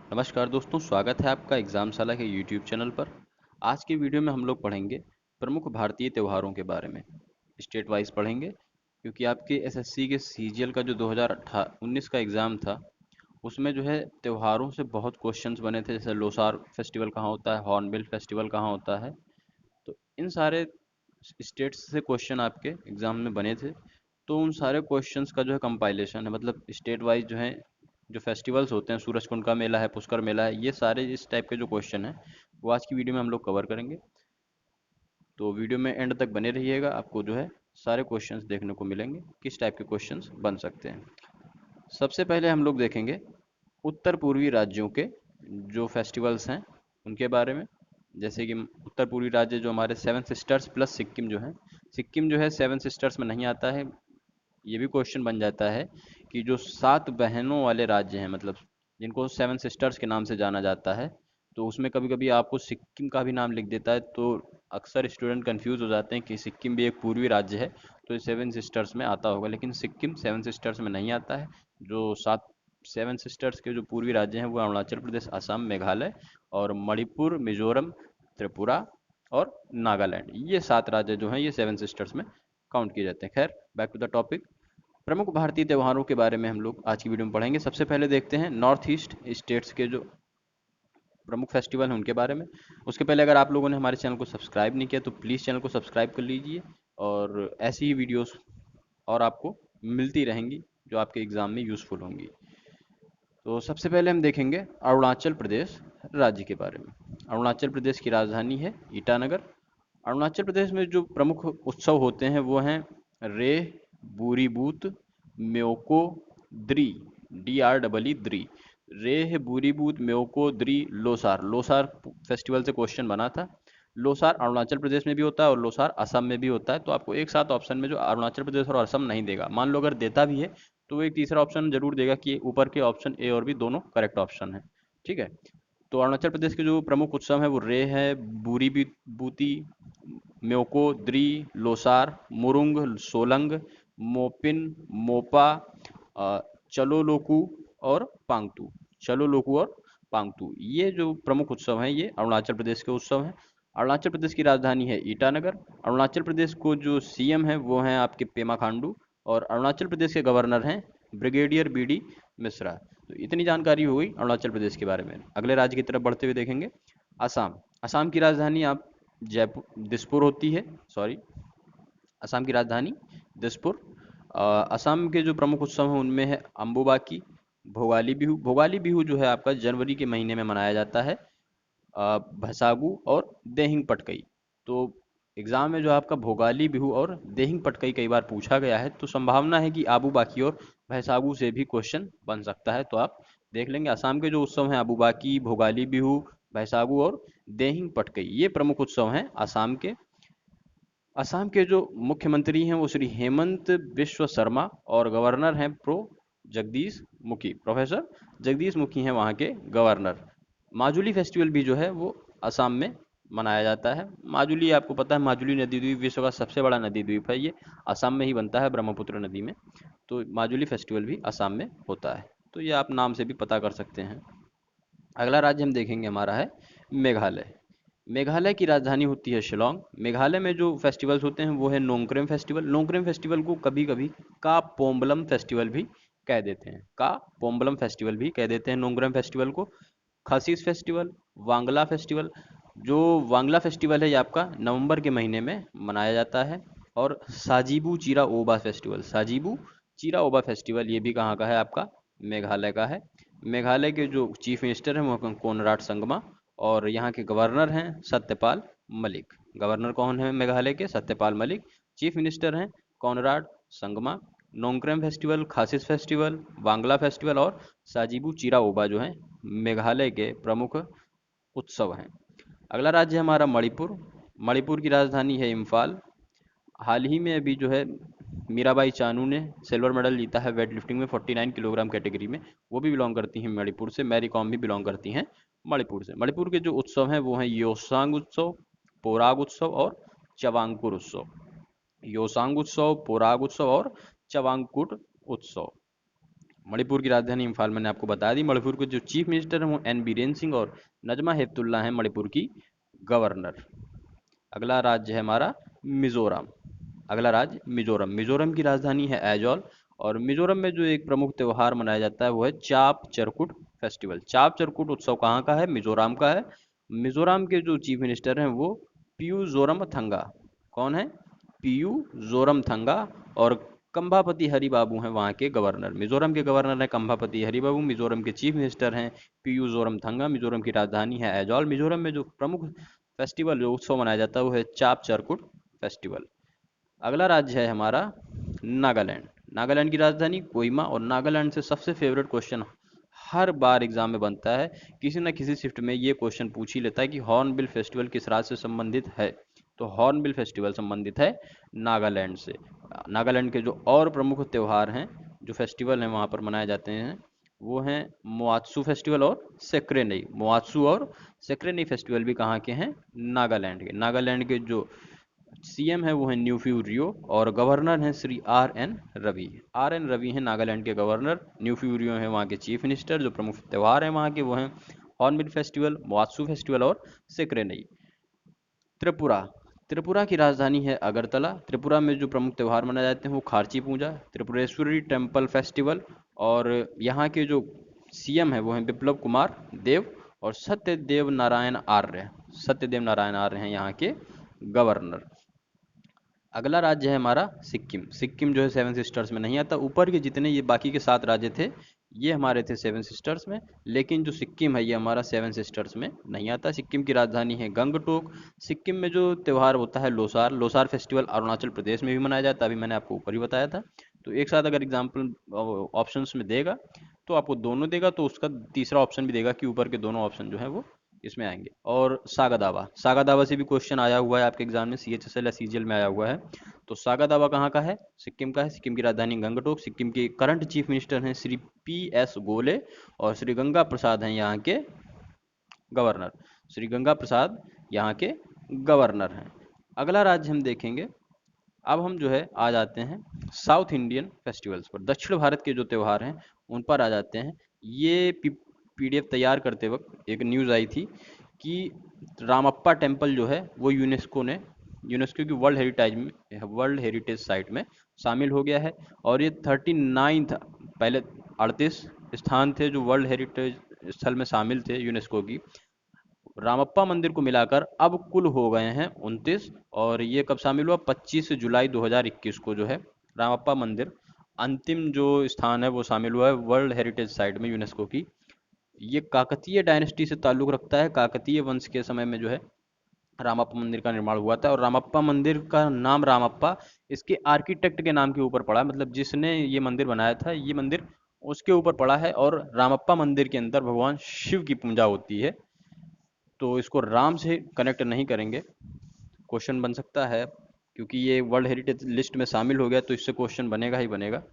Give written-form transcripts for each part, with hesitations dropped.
नमस्कार दोस्तों, स्वागत है आपका एग्जामशाला के यूट्यूब चैनल पर। आज की वीडियो में हम लोग पढ़ेंगे प्रमुख भारतीय त्योहारों के बारे में। स्टेट वाइज पढ़ेंगे क्योंकि आपके एसएससी के सीजीएल का जो 2019 का एग्ज़ाम था उसमें जो है त्योहारों से बहुत क्वेश्चंस बने थे। जैसे लोसार फेस्टिवल कहाँ होता है, हॉर्नबिल फेस्टिवल कहाँ होता है। तो इन सारे स्टेट्स से क्वेश्चन आपके एग्जाम में बने थे। तो उन सारे क्वेश्चंस का जो है कंपाइलेशन है, मतलब स्टेट वाइज जो है जो फेस्टिवल्स होते हैं, सूरजकुंड का मेला है, पुष्कर मेला है, ये सारे इस टाइप के जो क्वेश्चन हैं वो आज की वीडियो में हम लोग कवर करेंगे। तो वीडियो में एंड तक बने रहिएगा, आपको जो है सारे क्वेश्चंस देखने को मिलेंगे किस टाइप के क्वेश्चंस बन सकते हैं। सबसे पहले हम लोग देखेंगे उत्तर पूर्वी राज्यों के जो फेस्टिवल्स हैं उनके बारे में। जैसे कि उत्तर पूर्वी राज्य जो हमारे सेवन सिस्टर्स प्लस सिक्किम जो है, सिक्किम जो है सेवन सिस्टर्स में नहीं आता है। ये भी क्वेश्चन बन जाता है कि जो सात बहनों वाले राज्य हैं, मतलब जिनको सेवन सिस्टर्स के नाम से जाना जाता है, तो उसमें कभी कभी आपको सिक्किम का भी नाम लिख देता है। तो अक्सर स्टूडेंट कंफ्यूज हो जाते हैं कि सिक्किम भी एक पूर्वी राज्य है तो ये सेवन सिस्टर्स में आता होगा, लेकिन सिक्किम सेवन सिस्टर्स में नहीं आता है। जो सात सेवन सिस्टर्स के जो पूर्वी राज्य हैं वो अरुणाचल प्रदेश, असम, मेघालय और मणिपुर, मिजोरम, त्रिपुरा और नागालैंड। ये सात राज्य जो हैं ये सेवन सिस्टर्स में काउंट किए जाते हैं। खैर, बैक टू द टॉपिक। प्रमुख भारतीय त्योहारों के बारे में हम लोग आज की वीडियो में पढ़ेंगे। सबसे पहले देखते हैं नॉर्थ ईस्ट स्टेट्स के जो प्रमुख फेस्टिवल हैं उनके बारे में। उसके पहले अगर आप लोगों ने हमारे चैनल को सब्सक्राइब नहीं किया तो प्लीज़ चैनल को सब्सक्राइब कर लीजिए, और ऐसी ही वीडियोस और आपको मिलती रहेंगी जो आपके एग्ज़ाम में यूज़फुल होंगी। तो सबसे पहले हम देखेंगे अरुणाचल प्रदेश राज्य के बारे में। अरुणाचल प्रदेश की राजधानी है ईटानगर। अरुणाचल प्रदेश में जो प्रमुख उत्सव होते हैं वो हैं रेह, बूरीबूत, म्योको, द्री, DREE द्री। रेह, बूरीबूत, म्योको, द्री, लोसार। लोसार फेस्टिवल से क्वेश्चन बना था। लोसार अरुणाचल प्रदेश में भी होता है और लोसार असम में भी होता है। तो आपको एक साथ ऑप्शन में जो अरुणाचल प्रदेश और असम नहीं देगा, मान लो अगर देता भी है तो वो एक तीसरा ऑप्शन जरूर देगा कि ऊपर के ऑप्शन ए और बी दोनों करेक्ट ऑप्शन है। ठीक है। तो अरुणाचल प्रदेश के जो प्रमुख उत्सव है वो रे है, बूरी बूती, म्योको, द्री, लोसार, मुरुंग, सोलंग, मोपिन, मोपा, अ, चलो लोकू और पांगतू। चलो लोकू और पांगतू, ये जो प्रमुख उत्सव हैं ये अरुणाचल प्रदेश के उत्सव हैं। अरुणाचल प्रदेश की राजधानी है ईटानगर। अरुणाचल प्रदेश को जो सीएम है वो हैं आपके पेमा खांडू, और अरुणाचल प्रदेश के गवर्नर हैं ब्रिगेडियर BD मिश्रा। तो इतनी जानकारी हो गई अरुणाचल प्रदेश के बारे में। अगले राज्य की तरफ बढ़ते हुए देखेंगे असम। असम की राजधानी आप जयपुर दिसपुर होती है, सॉरी, असम की राजधानी दिसपुर। असम के जो प्रमुख उत्सव हैं उनमें है अम्बुबाकी, भोगाली बिहू। भोगाली बिहू जो है आपका जनवरी के महीने में मनाया जाता है। भसागु और देहिंग पटकई। तो एग्जाम में जो आपका भोगाली बिहू और देहिंग पटकई कई बार पूछा गया है, तो संभावना है कि आबू बाकी और भैसागु से भी क्वेश्चन बन सकता है। तो आप देख लेंगे असम के जो उत्सव हैं आबू बाकी, भोगाली बिहू, भैसागु और देहिंग पटकई, ये प्रमुख उत्सव हैं असम के। असम के जो मुख्यमंत्री हैं वो श्री हेमंत बिश्व शर्मा, और गवर्नर हैं जगदीश मुखी, प्रोफेसर जगदीश मुखी हैं वहाँ के गवर्नर। माजुली फेस्टिवल भी जो है वो असम में मनाया जाता है। माजुली आपको पता है, माजुली नदी द्वीप विश्व का सबसे बड़ा नदी द्वीप है। ये असम में ही बनता है, ब्रह्मपुत्र नदी में। तो माजुली फेस्टिवल भी असम में होता है। तो ये आप नाम से भी पता कर सकते हैं। अगला राज्य हम देखेंगे हमारा है मेघालय। मेघालय की राजधानी होती है शिलोंग। मेघालय में जो फेस्टिवल्स होते हैं वो है नोंगक्रेम फेस्टिवल। नोंगक्रेम फेस्टिवल को कभी कभी का पोम्बलम फेस्टिवल भी कह देते हैं। का पोम्बलम फेस्टिवल भी कह देते हैं नोंगक्रेम फेस्टिवल को। खसीस फेस्टिवल, वांगला फेस्टिवल। जो वांगला फेस्टिवल है ये आपका नवंबर के महीने में मनाया जाता है। और साजीबू चीरा ओबा फेस्टिवल, साजीबू चीरा ओबा फेस्टिवल ये भी कहाँ का है, आपका मेघालय का है। मेघालय के जो चीफ मिनिस्टर हैं वो कोनराड संगमा, और यहाँ के गवर्नर हैं सत्यपाल मलिक। गवर्नर कौन है मेघालय के? सत्यपाल मलिक। चीफ मिनिस्टर हैं Conrad Sangma. Nongkrem festival, Khasis festival, Wangala festival और साजीबू चिरा ओबा जो है मेघालय के प्रमुख उत्सव हैं। अगला राज्य है हमारा मणिपुर। मणिपुर की राजधानी है इम्फाल। हाल ही में अभी जो है मीराबाई चानू ने सिल्वर मेडल जीता है वेट लिफ्टिंग में 49 किलोग्राम कैटेगरी में। वो भी बिलोंग करती हैं मणिपुर से। मैरी कॉम भी बिलोंग करती हैं मणिपुर से। मणिपुर के जो उत्सव हैं वो हैं योसांग उत्सव, पोराग उत्सव और चवांकुर उत्सव। योसांग उत्सव, पोराग उत्सव और चवांकुट उत्सव। मणिपुर की राजधानी इम्फाल मैंने आपको बता दी। मणिपुर के जो चीफ मिनिस्टर हैं वो एन बीरेन सिंह और नजमा हेपतुल्ला हैं मणिपुर की गवर्नर। अगला राज्य है हमारा मिजोरम। अगला राज्य मिजोरम। मिजोरम की राजधानी है ऐजॉल। और मिजोरम में जो एक प्रमुख त्यौहार मनाया जाता है वो है चाप चरकुट फेस्टिवल। चाप चरकुट उत्सव कहाँ का है? मिजोरम का है। मिजोरम के जो चीफ मिनिस्टर हैं वो पीयू जोरमथंगा। कौन है? पीयू जोरमथंगा। और कंभापति हरिबाबू हैं वहाँ के गवर्नर। मिजोरम के गवर्नर हैं कंभापति हरिबाबू। मिजोरम के चीफ मिनिस्टर हैं पीयू जोरमथंगा। मिजोरम की राजधानी है ऐजॉल। मिजोरम में जो प्रमुख फेस्टिवल जो उत्सव मनाया जाता है वो है चाप चरकुट फेस्टिवल। अगला राज्य है हमारा नागालैंड। नागालैंड की राजधानी कोहिमा। और नागालैंड से सबसे फेवरेट क्वेश्चन हर बार एग्जाम में बनता है, किसी न किसी शिफ्ट में ये क्वेश्चन पूछ ही लेता है कि हॉर्नबिल फेस्टिवल किस राज्य से संबंधित है। तो हॉर्नबिल फेस्टिवल संबंधित है नागालैंड से। नागालैंड के जो और प्रमुख त्यौहार हैं, जो फेस्टिवल हैं वहाँ पर मनाए जाते हैं, वो हैं मोआत्सु फेस्टिवल और सेक्रेनई। मोआत्सु और सेक्रेनई फेस्टिवल भी कहाँ के हैं? नागालैंड के। नागालैंड के जो सीएम है वो है न्यूफ्यू रियो। और गवर्नर हैं Shri R N Ravi. R N Ravi हैं नागालैंड के गवर्नर। न्यूफ्यू रियो हैं वहाँ के चीफ मिनिस्टर। जो प्रमुख त्यौहार हैं वहाँ के वो हैं हॉर्नबिल फेस्टिवल, मोआत्सु फेस्टिवल और सेक्रेनई। त्रिपुरा। त्रिपुरा की राजधानी है अगरतला। त्रिपुरा में जो प्रमुख त्यौहार मनाए जाते हैं वो खारची पूजा, त्रिपुरेश्वरी टेम्पल फेस्टिवल। और यहाँ के जो सीएम है वो हैं बिप्लब कुमार देव और सत्यदेव नारायण आर्य। सत्यदेव नारायण आर्य हैं यहाँ के गवर्नर। अगला राज्य है हमारा सिक्किम। सिक्किम जो है सेवन सिस्टर्स में नहीं आता। ऊपर के जितने ये बाकी के 7 राज्य थे ये हमारे थे सेवन सिस्टर्स में, लेकिन जो सिक्किम है ये हमारा सेवन सिस्टर्स में नहीं आता। सिक्किम की राजधानी है गंगटोक। सिक्किम में जो त्यौहार होता है लोसार। लोसार फेस्टिवल अरुणाचल प्रदेश में भी मनाया जाता है, अभी मैंने आपको ऊपर ही बताया था। तो एक साथ अगर एग्जाम्पल ऑप्शंस में देगा तो आपको दोनों देगा, तो उसका तीसरा ऑप्शन भी देगा कि ऊपर के दोनों ऑप्शन जो है वो इसमें आएंगे। और सागा दावा। सागा दावा से भी क्वेश्चन आया हुआ है आपके एग्जाम में, सीएचएसएल या सीजीएल में आया हुआ है। तो सागा दावा कहाँ का है? सिक्किम का है। सिक्किम की राजधानी गंगटोक। सिक्किम के करंट चीफ मिनिस्टर हैं श्री पी एस गोले। और श्री गंगा प्रसाद हैं यहाँ के गवर्नर। श्री गंगा प्रसाद यहाँ के गवर्नर हैं। अगला राज्य हम देखेंगे। अब हम जो है आ जाते हैं साउथ इंडियन फेस्टिवल्स पर। दक्षिण भारत के जो त्यौहार हैं उन पर आ जाते हैं। ये पीडीएफ तैयार करते वक्त एक न्यूज़ आई थी कि रामप्पा टेम्पल जो है वो यूनेस्को की वर्ल्ड हेरिटेज साइट में शामिल हो गया है। और ये 39th, पहले 38 स्थान थे जो वर्ल्ड हेरिटेज स्थल में शामिल थे यूनेस्को की। रामप्पा मंदिर को मिलाकर अब कुल हो गए हैं 29। और ये कब शामिल हुआ? 25 जुलाई 2021 को जो है रामप्पा मंदिर अंतिम जो स्थान है वो शामिल हुआ है वर्ल्ड हेरिटेज साइट में यूनेस्को की। ये काकतीय डायनेस्टी से ताल्लुक रखता है। काकतीय वंश के समय में जो है रामप्पा मंदिर का निर्माण हुआ था। और रामप्पा मंदिर का नाम रामप्पा इसके आर्किटेक्ट के नाम के ऊपर पड़ा है, मतलब जिसने ये मंदिर बनाया था ये मंदिर उसके ऊपर पड़ा है। और रामप्पा मंदिर के अंदर भगवान शिव की पूजा होती है, तो इसको राम से कनेक्ट नहीं करेंगे। क्वेश्चन बन सकता है क्योंकि ये वर्ल्ड हेरिटेज लिस्ट में शामिल हो गया, तो इससे क्वेश्चन बनेगा ही बनेगा।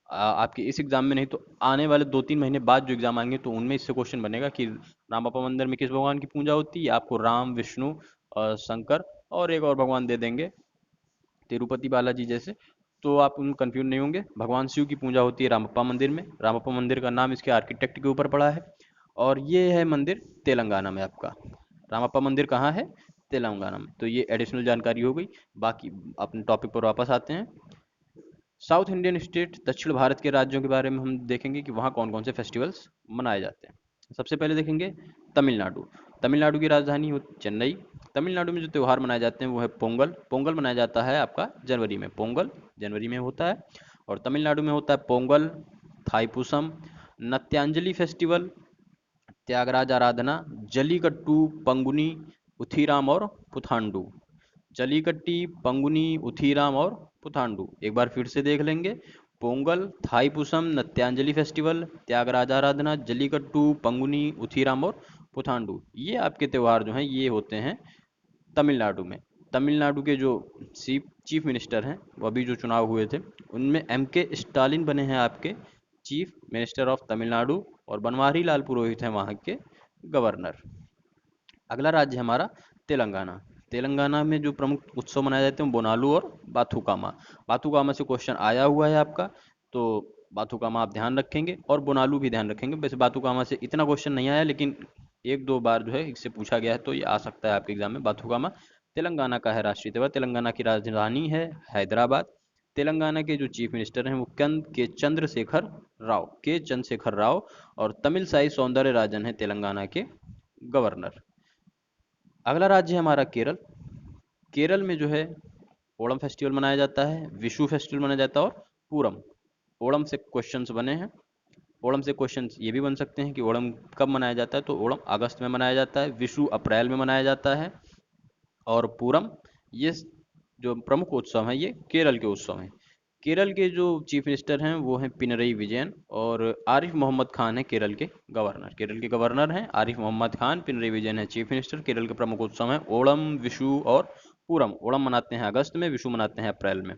आपके इस एग्जाम में नहीं तो आने वाले 2-3 महीने बाद जो एग्जाम आएंगे तो उनमें इससे क्वेश्चन बनेगा कि रामप्पा मंदिर में किस भगवान की पूजा होती है। आपको राम, विष्णु, शंकर और एक और भगवान दे देंगे तिरुपति बालाजी जैसे, तो आप उन कंफ्यूज नहीं होंगे। भगवान शिव की पूजा होती है रामप्पा मंदिर में। रामप्पा मंदिर का नाम इसके आर्किटेक्ट के ऊपर पड़ा है। और ये है मंदिर तेलंगाना में आपका। रामप्पा मंदिर कहाँ है? तेलंगाना में। तो ये एडिशनल जानकारी हो गई। बाकी अपने टॉपिक पर वापस आते हैं। साउथ इंडियन स्टेट, दक्षिण भारत के राज्यों के बारे में हम देखेंगे कि वहाँ कौन कौन से फेस्टिवल्स मनाए जाते हैं। सबसे पहले देखेंगे तमिलनाडु। तमिलनाडु की राजधानी हो चेन्नई। तमिलनाडु में जो त्यौहार मनाए जाते हैं वो है पोंगल। पोंगल मनाया जाता है आपका जनवरी में। पोंगल जनवरी में होता है। और तमिलनाडु में होता है पोंगल, थाईपुसम, नत्यांजलि फेस्टिवल, त्यागराज आराधना, जलीकट्टू, पंगुनी, उथीराम और पुथांडु। जलीकट्टी, पंगुनी, उथीराम और पुथांडु। एक बार फिर से देख लेंगे। पोंगल, थाईपुसम, नत्यांजलि फेस्टिवल, त्यागराज आराधना, जलीकट्टू, पंगुनी, उथीराम और पुथांडु। ये आपके त्यौहार जो हैं ये होते हैं तमिलनाडु में। तमिलनाडु के जो चीफ मिनिस्टर हैं वो अभी जो चुनाव हुए थे उनमें एम के स्टालिन बने हैं आपके चीफ मिनिस्टर ऑफ तमिलनाडु। और बनवारी लाल पुरोहित हैं वहाँ के गवर्नर। अगला राज्य हमारा तेलंगाना। तेलंगाना में जो प्रमुख उत्सव मनाए जाते हैं बोनालू और बाथुकामा। बाथुकामा से क्वेश्चन आया हुआ है आपका। तो बाथुकामा आप ध्यान रखेंगे और बोनालू भी ध्यान रखेंगे। वैसे बाथुकामा से इतना क्वेश्चन नहीं आया, लेकिन एक दो बार जो है इससे पूछा गया है, तो ये आ सकता है आपके एग्जाम में। बाथुकामा तेलंगाना का है राष्ट्रीय त्योहार। तेलंगाना की राजधानी है हैदराबाद। तेलंगाना के जो चीफ मिनिस्टर हैं वो के चंद्रशेखर राव, और तमिल साई सौंदर्य राजन है तेलंगाना के गवर्नर। अगला राज्य है हमारा केरल। केरल में जो है ओणम फेस्टिवल मनाया जाता है, विशु फेस्टिवल मनाया जाता है, और पूरम। ओणम से क्वेश्चंस बने हैं। ओणम से क्वेश्चंस ये भी बन सकते हैं कि ओणम कब मनाया जाता है, तो ओणम अगस्त में मनाया जाता है, विशु अप्रैल में मनाया जाता है, और पूरम, ये जो प्रमुख उत्सव हैं ये केरल के उत्सव हैं। केरल के जो चीफ मिनिस्टर हैं वो हैं पिनरई विजयन, और आरिफ मोहम्मद खान है केरल के गवर्नर। केरल के गवर्नर हैं आरिफ मोहम्मद खान, पिनरई विजयन है चीफ मिनिस्टर। केरल के प्रमुख उत्सव हैं ओणम, विशु और पूरम। ओणम मनाते हैं अगस्त में, विशु मनाते हैं अप्रैल में।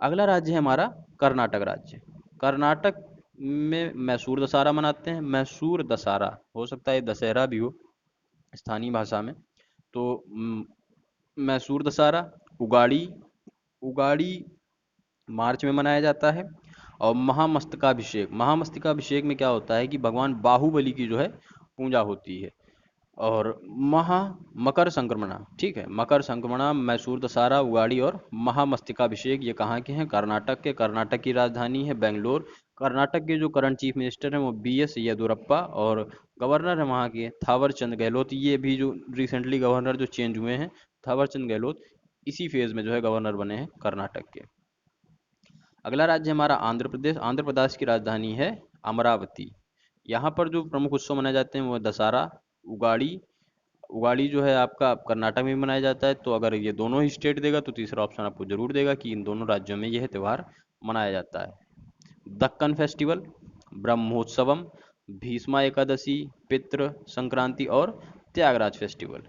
अगला राज्य है हमारा कर्नाटक राज्य। कर्नाटक में मैसूर दशहरा मनाते हैं। मैसूर दशहरा, हो सकता है दशहरा भी हो स्थानीय भाषा में। तो मैसूर दशहरा, उगाड़ी, उगाड़ी मार्च में मनाया जाता है। और महामस्तकाभिषेक, महामस्तकाभिषेक में क्या होता है कि भगवान बाहुबली की जो है पूजा होती है। और महा मकर संक्रमणा, ठीक है, मकर संक्रमणा, मैसूर दशहरा, उगाड़ी और महामस्तकाभिषेक ये कहाँ के हैं? कर्नाटक के। कर्नाटक की राजधानी है बेंगलोर। कर्नाटक के जो करंट चीफ मिनिस्टर हैं वो BS येदुरप्पा, और गवर्नर है वहाँ के थावर चंद गहलोत। ये भी जो रिसेंटली गवर्नर जो चेंज हुए हैं, थावर चंद गहलोत इसी फेज में जो है गवर्नर बने हैं कर्नाटक के। अगला राज्य हमारा आंध्र प्रदेश। आंध्र प्रदेश की राजधानी है अमरावती। यहाँ पर जो प्रमुख उत्सव मनाए जाते हैं वो दशहरा, उगाड़ी। उगाड़ी जो है आपका कर्नाटक में भी मनाया जाता है, तो अगर ये दोनों ही स्टेट देगा तो तीसरा ऑप्शन आपको जरूर देगा कि इन दोनों राज्यों में यह त्यौहार मनाया जाता है। दक्कन फेस्टिवल, ब्रह्मोत्सवम, भीष्मा एकादशी, पितृ संक्रांति और Tyagaraja festival.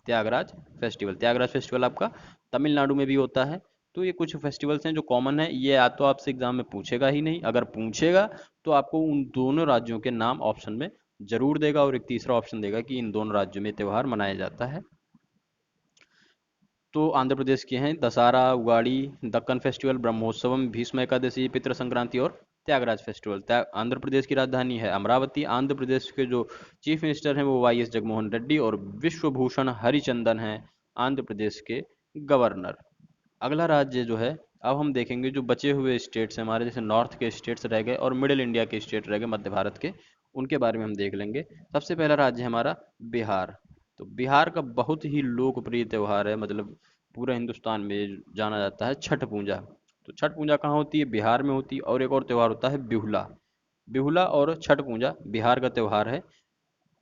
Tyagaraja festival, Tyagaraja festival आपका तमिलनाडु में भी होता है। तो ये कुछ फेस्टिवल्स हैं जो कॉमन है। ये या तो आपसे एग्जाम में पूछेगा ही नहीं, अगर पूछेगा तो आपको उन दोनों राज्यों के नाम ऑप्शन में जरूर देगा, और एक तीसरा ऑप्शन देगा कि इन दोनों राज्यों में त्यौहार मनाया जाता है। तो आंध्र प्रदेश के हैं दशहरा, उगाड़ी, दक्कन फेस्टिवल, ब्रह्मोत्सवम, भीष्म एकादशी, पितृ संक्रांति और त्यागराज फेस्टिवल। आंध्र प्रदेश की राजधानी है अमरावती। आंध्र प्रदेश के जो चीफ मिनिस्टर हैं वो YS जगनमोहन रेड्डी, और विश्वभूषण हरिचंदन हैं आंध्र प्रदेश के गवर्नर। अगला राज्य जो है, अब हम देखेंगे जो बचे हुए स्टेट्स हैं हमारे, जैसे नॉर्थ के स्टेट्स रह गए और मिडिल इंडिया के स्टेट रह गए, मध्य भारत के, उनके बारे में हम देख लेंगे। सबसे पहला राज्य है हमारा बिहार। तो बिहार का बहुत ही लोकप्रिय त्यौहार है, मतलब पूरे हिंदुस्तान में जाना जाता है, छठ पूजा। तो छठ पूजा कहाँ होती है? बिहार में होती है। और एक और त्यौहार होता है बिहुला। बिहुला और छठ पूजा बिहार का त्यौहार है।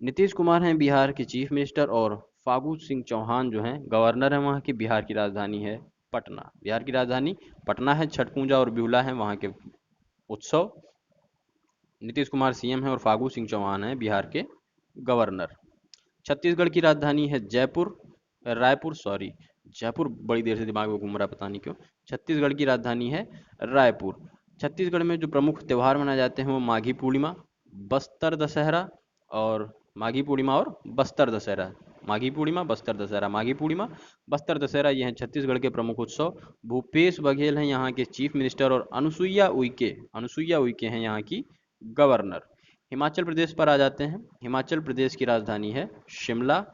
नीतीश कुमार हैं बिहार के चीफ मिनिस्टर, और फागू सिंह चौहान जो हैं गवर्नर हैं वहाँ की। बिहार की राजधानी है पटना। बिहार की राजधानी पटना है। छठ पूजा और बिहुला है वहाँ के उत्सव। नीतीश कुमार CM हैं और फागू सिंह चौहान हैं बिहार के गवर्नर। छत्तीसगढ़ की राजधानी है जयपुर, रायपुर सॉरी, जयपुर बड़ी देर से दिमाग में घूम रहा है, पता नहीं क्यों। छत्तीसगढ़ की राजधानी है रायपुर। छत्तीसगढ़ में जो प्रमुख त्यौहार मनाए जाते हैं वो माघी पूर्णिमा, बस्तर दशहरा, और माघी पूर्णिमा और बस्तर दशहरा। माघी पूर्णिमा, बस्तर दशहरा, माघी पूर्णिमा, बस्तर दशहरा, ये हैं छत्तीसगढ़ के प्रमुख उत्सव। भूपेश बघेल हैं यहाँ के चीफ मिनिस्टर, और अनुसुईया उइके हैं यहाँ की गवर्नर। हिमाचल प्रदेश पर आ जाते हैं। हिमाचल प्रदेश की राजधानी है शिमला।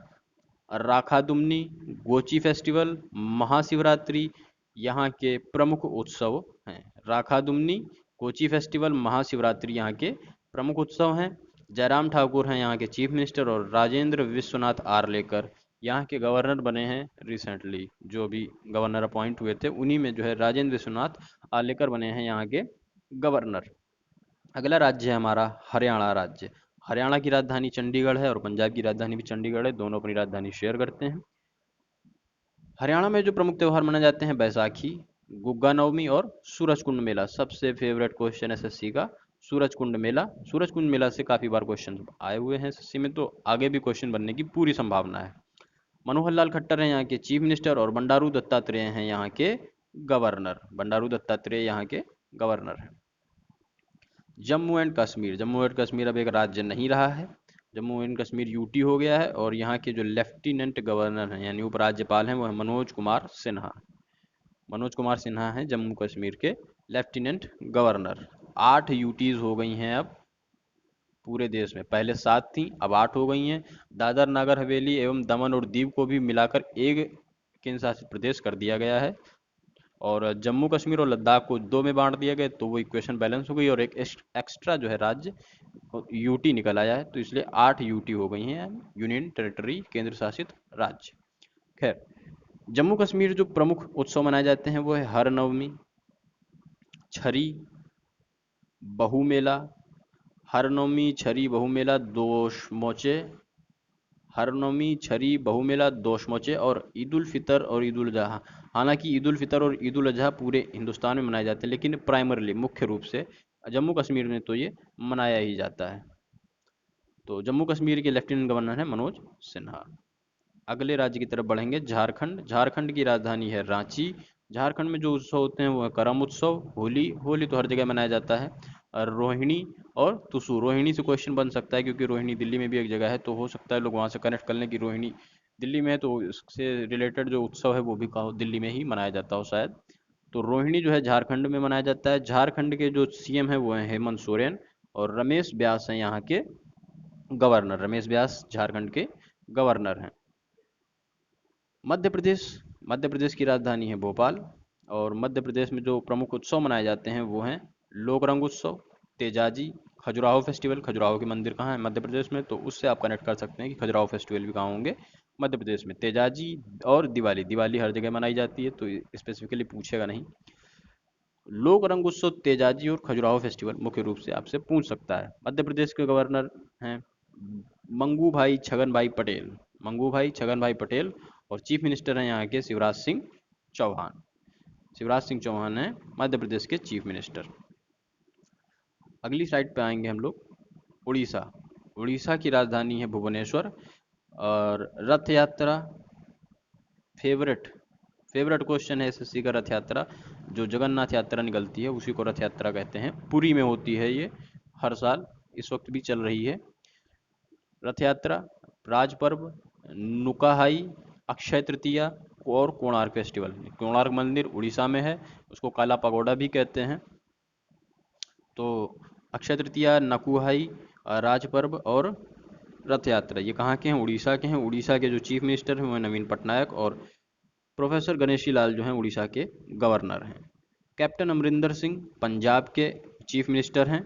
राखादुमनी, गोची फेस्टिवल, महाशिवरात्रि यहाँ के प्रमुख उत्सव हैं। राखादुमनी, कोची फेस्टिवल, महाशिवरात्रि यहाँ के प्रमुख उत्सव हैं। जयराम ठाकुर हैं यहाँ के चीफ मिनिस्टर, और राजेंद्र विश्वनाथ आर्लेकर यहाँ के गवर्नर बने हैं रिसेंटली। जो भी गवर्नर अपॉइंट हुए थे उन्हीं में जो है राजेंद्र विश्वनाथ आर्लेकर बने हैं यहाँ के गवर्नर। अगला राज्य है हमारा हरियाणा राज्य। हरियाणा की राजधानी चंडीगढ़ है, और पंजाब की राजधानी भी चंडीगढ़ है, दोनों अपनी राजधानी शेयर करते हैं। हरियाणा में जो प्रमुख त्यौहार मनाए जाते हैं बैसाखी, गुग्गा नवमी और सूरज कुंड मेला। सबसे फेवरेट क्वेश्चन SSC का सूरज कुंड मेला। सूरज कुंड मेला से काफी बार क्वेश्चन आए हुए हैं SSC में, तो आगे भी क्वेश्चन बनने की पूरी संभावना है। मनोहर लाल खट्टर हैं यहाँ के चीफ मिनिस्टर, और बंडारू दत्तात्रेय हैं यहाँ के गवर्नर। बंडारू दत्तात्रेय यहाँ के गवर्नर हैं। जम्मू एंड कश्मीर, जम्मू एंड कश्मीर अब एक राज्य नहीं रहा है। जम्मू एंड कश्मीर यूटी हो गया है, और यहाँ के जो लेफ्टिनेंट गवर्नर हैं यानी उपराज्यपाल हैं वो है मनोज कुमार सिन्हा। मनोज कुमार सिन्हा हैं जम्मू कश्मीर के लेफ्टिनेंट गवर्नर। 8 यूटीज हो गई हैं अब पूरे देश में। पहले 7 थी, अब 8 हो गई हैं। दादर नागर हवेली एवं दमन और दीव को भी मिलाकर एक केंद्र शासित प्रदेश कर दिया गया है। और जम्मू कश्मीर और लद्दाख को दो में बांट दिया गया, तो वो इक्वेशन बैलेंस हो गई और एक एक्स्ट्रा जो है राज्य यूटी निकल आया है, तो इसलिए 8 यूटी हो गई हैं, यूनियन टेरिटरी, केंद्र शासित राज्य। खैर, जम्मू कश्मीर जो प्रमुख उत्सव मनाए जाते हैं वो है हर नवमी, छरी, बहु मेला, हर नवमी, छरी, बहु मेला, दोष मोचे, हर नवमी, छरी, बहु मेला, दोष मोचे और ईद उल फितर और ईद उल अजहा। हालांकि ईद उल फितर और ईद उल अजहा पूरे हिंदुस्तान में मनाए जाते हैं, लेकिन प्राइमरली मुख्य रूप से जम्मू कश्मीर में तो ये मनाया ही जाता है। तो जम्मू कश्मीर के लेफ्टिनेंट गवर्नर हैं मनोज सिन्हा। अगले राज्य की तरफ बढ़ेंगे, झारखंड। झारखंड की राजधानी है रांची। झारखंड में जो उत्सव होते हैं वो है करम उत्सव, होली। होली तो हर जगह मनाया जाता है। और रोहिणी और तुसु। रोहिणी से क्वेश्चन बन सकता है क्योंकि रोहिणी दिल्ली में भी एक जगह है, तो हो सकता है लोग वहाँ से कनेक्ट कर लें कि रोहिणी दिल्ली में है, तो इससे रिलेटेड जो उत्सव है वो भी कहो दिल्ली में ही मनाया जाता हो शायद। तो रोहिणी जो है झारखंड में मनाया जाता है। झारखंड के जो सीएम है वो है हेमंत सोरेन, और रमेश व्यास हैं यहाँ के गवर्नर। रमेश व्यास झारखंड के गवर्नर हैं। मध्य प्रदेश। मध्य प्रदेश की राजधानी है भोपाल। और मध्य प्रदेश में जो प्रमुख उत्सव मनाए जाते हैं वो हैं लोक रंग उत्सव, तेजाजी, खजुराहो फेस्टिवल। खजुराहो के मंदिर कहाँ है मध्य प्रदेश में, तो उससे आप कनेक्ट कर सकते हैं कि खजुराहो फेस्टिवल भी कहाँ होंगे मध्य प्रदेश में। तेजाजी और दिवाली। दिवाली हर जगह मनाई जाती है, तो स्पेसिफिकली पूछेगा नहीं। लोक रंग उत्सव, तेजाजी और खजुराहो फेस्टिवल मुख्य रूप से आपसे पूछ सकता है। मध्य प्रदेश के गवर्नर हैं मंगू भाई छगन भाई पटेल। मंगू भाई छगन भाई पटेल। और चीफ मिनिस्टर हैं यहाँ के शिवराज सिंह चौहान। शिवराज सिंह चौहान हैं मध्य प्रदेश के चीफ मिनिस्टर। अगली साइड पे आएंगे हम लोग, उड़ीसा। उड़ीसा की राजधानी है भुवनेश्वर। और रथ यात्रा, फेवरेट फेवरेट क्वेश्चन है एसएससी का। रथ यात्रा, जो जगन्नाथ यात्रा निकलती है उसी को रथ यात्रा कहते हैं। पुरी में होती है ये हर साल, इस वक्त भी चल रही है रथ यात्रा। राज पर्व, नुकाहाई, अक्षय तृतीया और कोणार्क फेस्टिवल। कोणार्क मंदिर उड़ीसा में है, उसको काला पगोडा भी कहते हैं। तो अक्षय तृतीया, नकुहाई, राज पर्व और रथ यात्रा ये कहाँ के हैं? उड़ीसा के हैं। उड़ीसा के जो चीफ मिनिस्टर हैं वो हैं नवीन पटनायक, और प्रोफेसर गणेशी लाल जो हैं उड़ीसा के गवर्नर हैं। कैप्टन अमरिंदर सिंह पंजाब के चीफ मिनिस्टर हैं।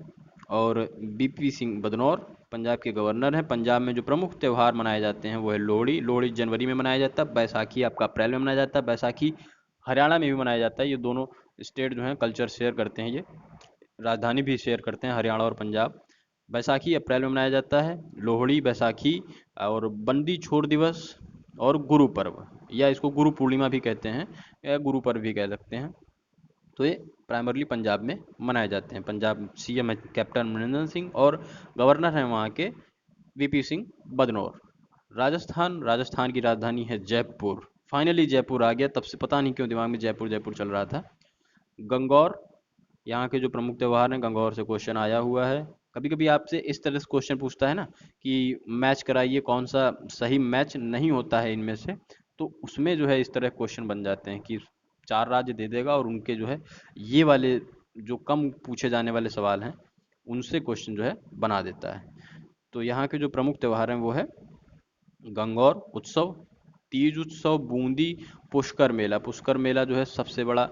और बीपी सिंह बदनौर पंजाब के गवर्नर हैं। पंजाब में जो प्रमुख त्यौहार मनाए जाते हैं वो है लोहड़ी। लोहड़ी जनवरी में मनाया जाता है। बैसाखी आपका अप्रैल में मनाया जाता है। बैसाखी हरियाणा में भी मनाया जाता है। ये दोनों स्टेट जो हैं कल्चर शेयर करते हैं, ये राजधानी भी शेयर करते हैं हरियाणा और पंजाब। बैसाखी अप्रैल में मनाया जाता है। लोहड़ी, बैसाखी और बंदी छोड़ दिवस और गुरु पर्व, या इसको गुरु पूर्णिमा भी कहते हैं या गुरु पर्व भी कह सकते हैं। तो ये प्राइमरली पंजाब में मनाए जाते हैं। पंजाब सीएम है कैप्टन अमरिंदर सिंह और गवर्नर हैं वहाँ के वीपी सिंह बदनौर। राजस्थान। राजस्थान की राजधानी है जयपुर। फाइनली जयपुर आ गया, तब से पता नहीं क्यों दिमाग में जयपुर जयपुर चल रहा था। गंगौर। यहाँ के जो प्रमुख त्यौहार हैं, गंगौर से क्वेश्चन आया हुआ है। कभी कभी आपसे इस तरह से क्वेश्चन पूछता है ना कि मैच कराइए, कौन सा सही मैच नहीं होता है इनमें से, तो उसमें जो है इस तरह क्वेश्चन बन जाते हैं कि 4 राज्य दे देगा और उनके जो है ये वाले जो कम पूछे जाने वाले सवाल हैं उनसे क्वेश्चन जो है बना देता है। तो यहाँ के जो प्रमुख त्यौहार हैं वो है गंगौर उत्सव, तीज उत्सव, बूंदी, पुष्कर मेला। पुष्कर मेला जो है सबसे बड़ा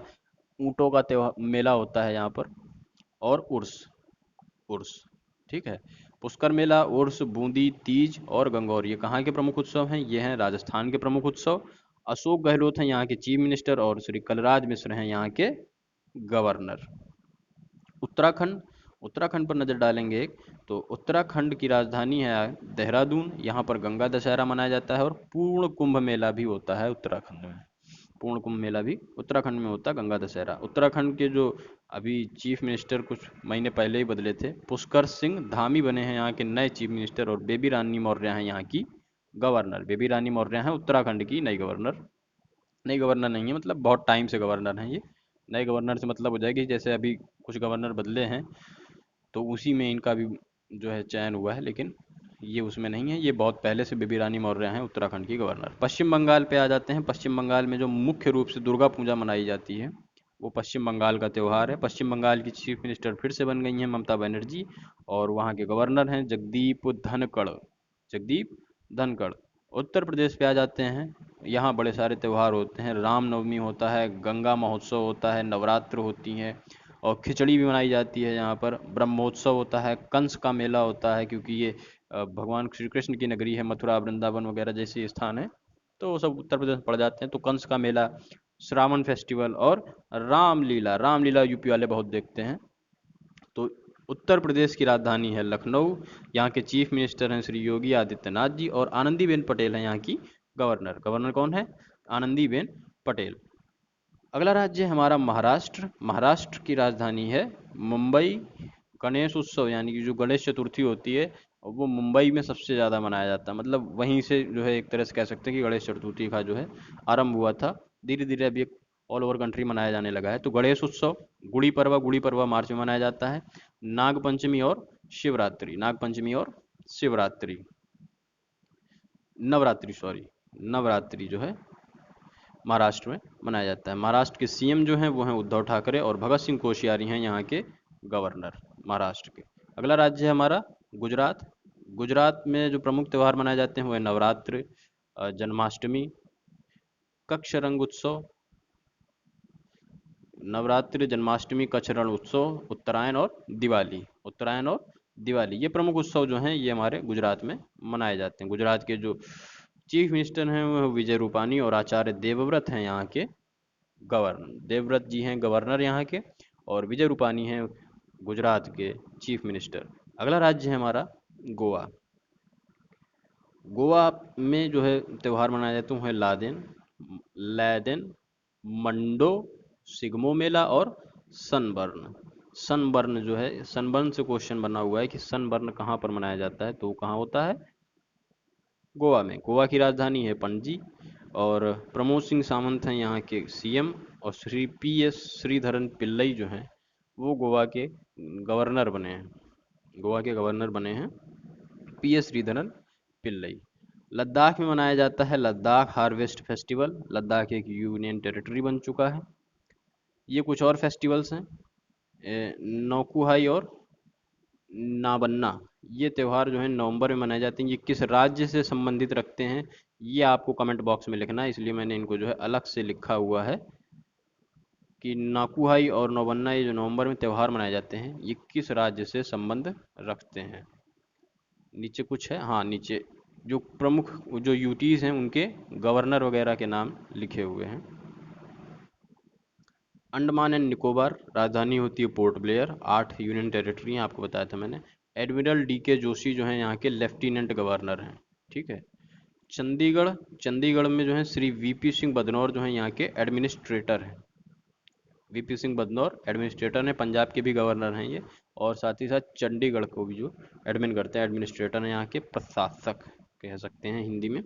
ऊँटों का त्योहार मेला होता है यहाँ पर। और उर्स। उर्स, ठीक है। पुष्कर मेला, उर्स, बूंदी, तीज और गंगौर ये कहाँ के प्रमुख उत्सव हैं? ये हैं राजस्थान के प्रमुख उत्सव। अशोक गहलोत हैं यहाँ के चीफ मिनिस्टर और श्री कलराज मिश्र हैं यहाँ के गवर्नर। उत्तराखंड। उत्तराखंड पर नज़र डालेंगे एक, तो उत्तराखंड की राजधानी है देहरादून। यहाँ पर गंगा दशहरा मनाया जाता है और पूर्ण कुंभ मेला भी होता है उत्तराखंड में। पूर्ण कुंभ मेला भी उत्तराखंड में होता है, गंगा दशहरा। उत्तराखंड के जो अभी चीफ मिनिस्टर कुछ महीने पहले ही बदले थे, पुष्कर सिंह धामी बने हैं यहाँ के नए चीफ मिनिस्टर, और बेबी रानी मौर्य हैं यहाँ की गवर्नर। बेबी रानी मौर्य हैं उत्तराखंड की नई गवर्नर। नई गवर्नर नहीं है, मतलब बहुत टाइम से गवर्नर हैं ये। नए गवर्नर से मतलब हो जाएगी जैसे अभी कुछ गवर्नर बदले हैं तो उसी में इनका भी जो है चयन हुआ है, लेकिन ये उसमें नहीं है। ये बहुत पहले से बेबी रानी मौर्य हैं उत्तराखंड की गवर्नर। पश्चिम बंगाल पे आ जाते हैं। पश्चिम बंगाल में जो मुख्य रूप से दुर्गा पूजा मनाई जाती है वो पश्चिम बंगाल का त्यौहार है। पश्चिम बंगाल की चीफ मिनिस्टर फिर से बन गई हैं ममता बनर्जी, और वहाँ के गवर्नर हैं जगदीप धनखड़। जगदीप धनखड़। उत्तर प्रदेश पे आ जाते हैं। यहाँ बड़े सारे त्यौहार होते हैं। रामनवमी होता है, गंगा महोत्सव होता है, नवरात्र होती हैं, और खिचड़ी भी मनाई जाती है यहाँ पर। ब्रह्मोत्सव होता है, कंस का मेला होता है, क्योंकि ये भगवान श्री कृष्ण की नगरी है, मथुरा वृंदावन वगैरह जैसे स्थान है, तो वो सब उत्तर प्रदेश में पड़ जाते हैं। तो कंस का मेला, श्रावण फेस्टिवल, और रामलीला। रामलीला यूपी वाले बहुत देखते हैं। तो उत्तर प्रदेश की राजधानी है लखनऊ। यहाँ के चीफ मिनिस्टर हैं श्री योगी आदित्यनाथ जी, और आनंदीबेन पटेल हैं यहाँ की गवर्नर। गवर्नर कौन है? आनंदीबेन पटेल। अगला राज्य है हमारा महाराष्ट्र। महाराष्ट्र की राजधानी है मुंबई। गणेश उत्सव यानी कि जो गणेश चतुर्थी होती है, वो मुंबई में सबसे ज़्यादा मनाया जाता है। मतलब वहीं से जो है एक तरह से कह सकते हैं कि गणेश चतुर्थी का जो है आरंभ हुआ था। धीरे धीरे अभी ऑल ओवर कंट्री मनाया जाने लगा है। तो गणेश उत्सव, गुड़ी पड़वा मार्च में मनाया जाता है। नाग पंचमी और शिवरात्रि, नाग पंचमी और शिवरात्रि, नवरात्रि सॉरी, नवरात्रि जो है महाराष्ट्र में मनाया जाता है। महाराष्ट्र के सीएम जो हैं वो हैं उद्धव ठाकरे, और भगत सिंह कोश्यारी हैं यहाँ के गवर्नर महाराष्ट्र के। अगला राज्य है हमारा गुजरात। गुजरात में जो प्रमुख त्यौहार मनाए जाते हैं वो है नवरात्र, जन्माष्टमी, कच्छ रण उत्सव, नवरात्रि, जन्माष्टमी, कच्छ रण उत्सव, उत्तरायण और दिवाली। उत्तरायण और दिवाली, ये प्रमुख उत्सव जो हैं ये हमारे गुजरात में मनाए जाते हैं। गुजरात के जो चीफ मिनिस्टर हैं वो विजय रूपानी, और आचार्य देवव्रत हैं यहाँ के गवर्नर। देवव्रत जी हैं गवर्नर यहाँ के, और विजय रूपानी हैं गुजरात के चीफ मिनिस्टर। अगला राज्य है हमारा गोवा। गोवा में जो है त्यौहार मनाया जाता है वो है लादेन, लैदेन, मंडो, सिग्मो मेला और सनबर्न। सनबर्न जो है, सनबर्न से क्वेश्चन बना हुआ है कि सनबर्न कहाँ पर मनाया जाता है, तो कहाँ होता है? गोवा में। गोवा की राजधानी है पणजी, और प्रमोद सिंह सावंत हैं यहाँ के सीएम, और श्री PS श्रीधरन पिल्लई जो हैं वो गोवा के गवर्नर बने हैं। गोवा के गवर्नर बने हैं PS श्रीधरन पिल्लई। लद्दाख में मनाया जाता है लद्दाख हार्वेस्ट फेस्टिवल। लद्दाख एक यूनियन टेरिटरी बन चुका है। ये कुछ और फेस्टिवल्स हैं, नौकुहाई और नाबन्ना। ये त्यौहार जो है नवंबर में मनाए जाते हैं। ये किस राज्य से संबंधित रखते हैं ये आपको कमेंट बॉक्स में लिखना है, इसलिए मैंने इनको जो है अलग से लिखा हुआ है कि नाकुहाई और नौबन्ना, ये जो नवंबर में त्यौहार मनाए जाते हैं, ये किस राज्य से संबंध रखते हैं। नीचे कुछ है, हाँ नीचे जो प्रमुख जो यूटीज हैं उनके गवर्नर वगैरह के नाम लिखे हुए हैं। अंडमान एंड निकोबार, राजधानी होती है पोर्ट ब्लेयर। 8 यूनियन टेरिटरी हैं, आपको बताया था मैंने। एडमिरल DK जोशी जो हैं यहाँ के लेफ्टिनेंट गवर्नर हैं। ठीक है। चंडीगढ़, चंडीगढ़ में जो है श्री VP सिंह बदनौर जो हैं यहाँ के एडमिनिस्ट्रेटर हैं। VP सिंह बदनौर एडमिनिस्ट्रेटर हैं, पंजाब के भी गवर्नर हैं ये, और साथ ही साथ चंडीगढ़ को भी जो एडमिन करते हैं, एडमिनिस्ट्रेटर हैं यहाँ के, प्रशासक कह सकते हैं हिंदी में।